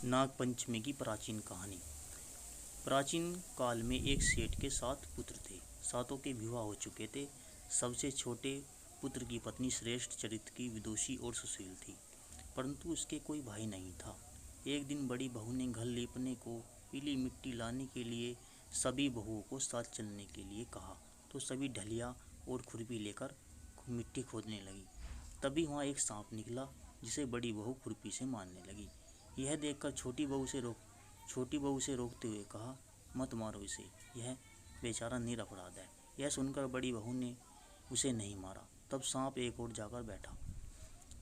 नागपंचमी की प्राचीन कहानी। प्राचीन काल में एक सेठ के 7 पुत्र थे। सातों के विवाह हो चुके थे। सबसे छोटे पुत्र की पत्नी श्रेष्ठ चरित्र की, विदुषी और सुशील थी, परंतु उसके कोई भाई नहीं था। एक दिन बड़ी बहू ने घर लीपने को पीली मिट्टी लाने के लिए सभी बहुओं को साथ चलने के लिए कहा, तो सभी ढलिया और खुरपी लेकर मिट्टी खोदने लगी। तभी वहाँ एक सांप निकला, जिसे बड़ी बहू खुरपी से मारने लगी। यह देखकर छोटी बहू से रोकते हुए कहा, मत मारो इसे, यह बेचारा निरपराध है। यह सुनकर बड़ी बहू ने उसे नहीं मारा। तब सांप एक ओर जाकर बैठा।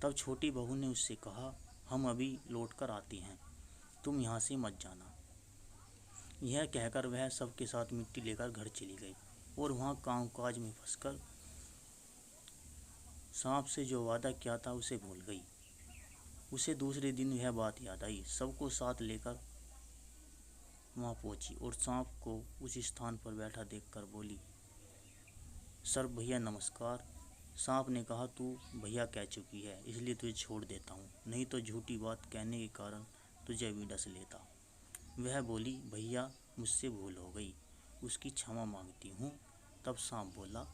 तब छोटी बहू ने उससे कहा, हम अभी लौट कर आती हैं, तुम यहाँ से मत जाना। यह कहकर वह सबके साथ मिट्टी लेकर घर चली गई और वहाँ कामकाज में फंसकर सांप से जो वादा किया था उसे भूल गई। उसे दूसरे दिन यह बात याद आई, सबको साथ लेकर वहाँ पहुंची और सांप को उस स्थान पर बैठा देखकर बोली, सर भैया नमस्कार। सांप ने कहा, तू भैया कह चुकी है, इसलिए तुझे छोड़ देता हूँ, नहीं तो झूठी बात कहने के कारण तुझे भी डस लेता। वह बोली, भैया मुझसे भूल हो गई, उसकी क्षमा मांगती हूँ। तब सांप बोला,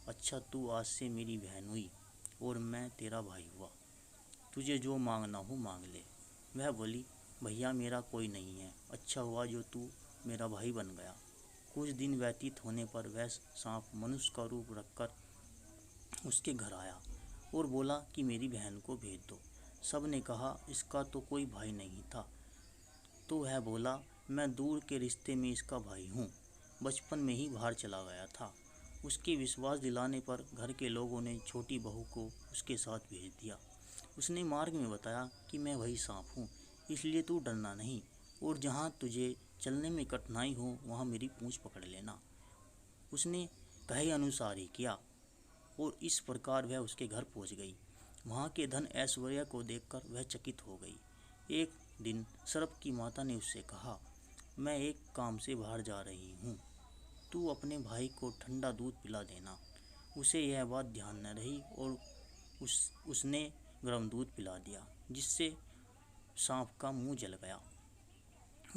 अच्छा तू आज से मेरी बहन हुई और मैं तेरा भाई हुआ, तुझे जो मांगना हो मांग ले। वह बोली, भैया मेरा कोई नहीं है, अच्छा हुआ जो तू मेरा भाई बन गया। कुछ दिन व्यतीत होने पर वह सांप मनुष्य का रूप रखकर उसके घर आया और बोला कि मेरी बहन को भेज दो। सब ने कहा, इसका तो कोई भाई नहीं था। तो वह बोला, मैं दूर के रिश्ते में इसका भाई हूँ, बचपन में ही बाहर चला गया था। उसके विश्वास दिलाने पर घर के लोगों ने छोटी बहू को उसके साथ भेज दिया। उसने मार्ग में बताया कि मैं वही सांप हूँ, इसलिए तू डरना नहीं, और जहाँ तुझे चलने में कठिनाई हो वहाँ मेरी पूँछ पकड़ लेना। उसने कहे अनुसार ही किया और इस प्रकार वह उसके घर पहुँच गई। वहाँ के धन ऐश्वर्य को देखकर वह चकित हो गई। एक दिन सर्प की माता ने उससे कहा, मैं एक काम से बाहर जा रही हूँ, तू अपने भाई को ठंडा दूध पिला देना। उसे यह बात ध्यान न रही और उसने गर्म दूध पिला दिया, जिससे सांप का मुंह जल गया।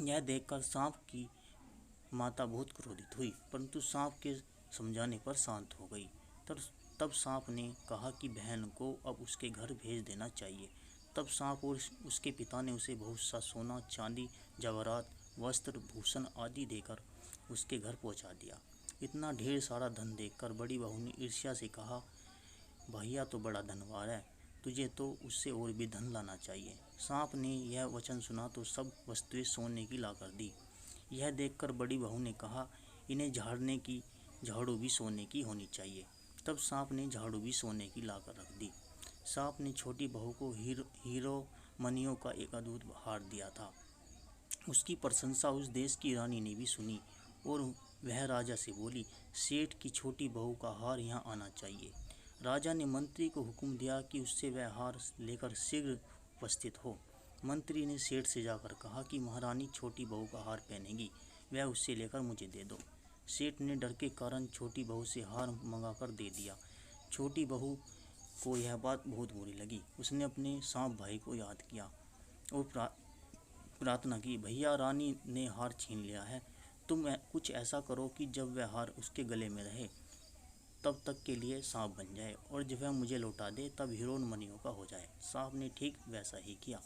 यह देखकर सांप की माता बहुत क्रोधित हुई, परंतु सांप के समझाने पर शांत हो गई। तब सांप ने कहा कि बहन को अब उसके घर भेज देना चाहिए। तब सांप और उसके पिता ने उसे बहुत सा सोना, चांदी, जवाहरात, वस्त्र, भूषण आदि देकर उसके घर पहुंचा दिया। इतना ढेर सारा धन देखकर बड़ी बहू ने ईर्ष्या से कहा, भैया तो बड़ा धनवान है, तुझे तो उससे और भी धन लाना चाहिए। सांप ने यह वचन सुना तो सब वस्तुएं सोने की लाकर दी। यह देखकर बड़ी बहू ने कहा, इन्हें झाड़ने की झाड़ू भी सोने की होनी चाहिए। तब सांप ने झाड़ू भी सोने की लाकर रख दी। सांप ने छोटी बहू को हीरो मनियों का एक अद्भुत हार दिया था। उसकी प्रशंसा उस देश की रानी ने भी सुनी और वह राजा से बोली, सेठ की छोटी बहू का हार यहाँ आना चाहिए। राजा ने मंत्री को हुक्म दिया कि उससे वह हार लेकर शीघ्र उपस्थित हो। मंत्री ने सेठ से जाकर कहा कि महारानी छोटी बहू का हार पहनेगी, वह उससे लेकर मुझे दे दो। सेठ ने डर के कारण छोटी बहू से हार मंगाकर दे दिया। छोटी बहू को यह बात बहुत बुरी लगी। उसने अपने सांप भाई को याद किया और प्रार्थना की, भैया रानी ने हार छीन लिया है, तुम कुछ ऐसा करो कि जब वह हार उसके गले में रहे तब तक के लिए सांप बन जाए, और जब वह मुझे लौटा दे तब हीरो मनियों का हो जाए। सांप ने ठीक वैसा ही किया।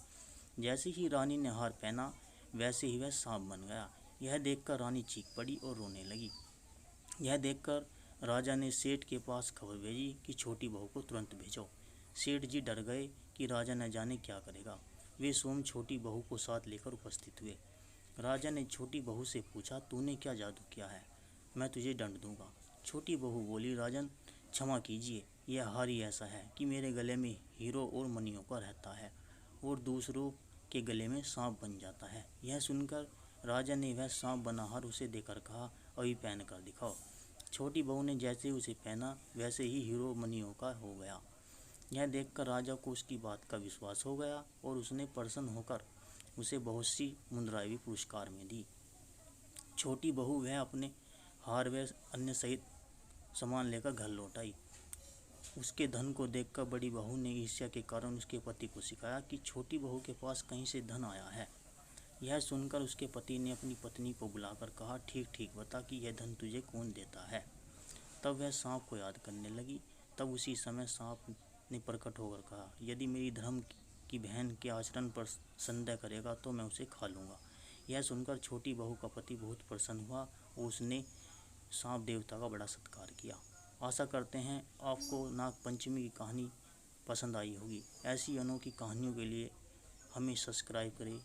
जैसे ही रानी ने हार पहना वैसे ही वह सांप बन गया। यह देखकर रानी चीख पड़ी और रोने लगी। यह देखकर राजा ने सेठ के पास खबर भेजी कि छोटी बहू को तुरंत भेजो। सेठ जी डर गए कि राजा न जाने क्या करेगा। वे स्वयं छोटी बहू को साथ लेकर उपस्थित हुए। राजा ने छोटी बहू से पूछा, तूने क्या जादू किया है, मैं तुझे दंड दूंगा। छोटी बहू बोली, राजन क्षमा कीजिए, यह हार ही ऐसा है कि मेरे गले में हीरो और मनियों का रहता है और दूसरों के गले में सांप बन जाता है। यह सुनकर राजा ने वह सांप बना हार उसे देकर कहा, अभी पहन कर दिखाओ। छोटी बहू ने जैसे उसे पहना वैसे ही हीरो मनियों का हो गया। यह देखकर राजा को उसकी बात का विश्वास हो गया और उसने प्रसन्न होकर उसे बहुत सी मुद्राएं भी पुरस्कार में दी। छोटी बहू वह अपने हार व अन्य सहित सामान लेकर घर लौट आई। उसके धन को देखकर बड़ी बहू ने ईर्ष्या के कारण उसके पति को सिखाया कि छोटी बहू के पास कहीं से धन आया है। यह सुनकर उसके पति ने अपनी पत्नी को बुलाकर कहा, ठीक ठीक बता कि यह धन तुझे कौन देता है। तब वह सांप को याद करने लगी। तब उसी समय सांप ने प्रकट होकर कहा, यदि मेरी धर्म की बहन के आचरण पर संदेह करेगा तो मैं उसे खा लूँगा। यह सुनकर छोटी बहू का पति बहुत प्रसन्न हुआ और उसने सांप देवता का बड़ा सत्कार किया। आशा करते हैं आपको नागपंचमी की कहानी पसंद आई होगी। ऐसी अनोखी कहानियों के लिए हमें सब्सक्राइब करें।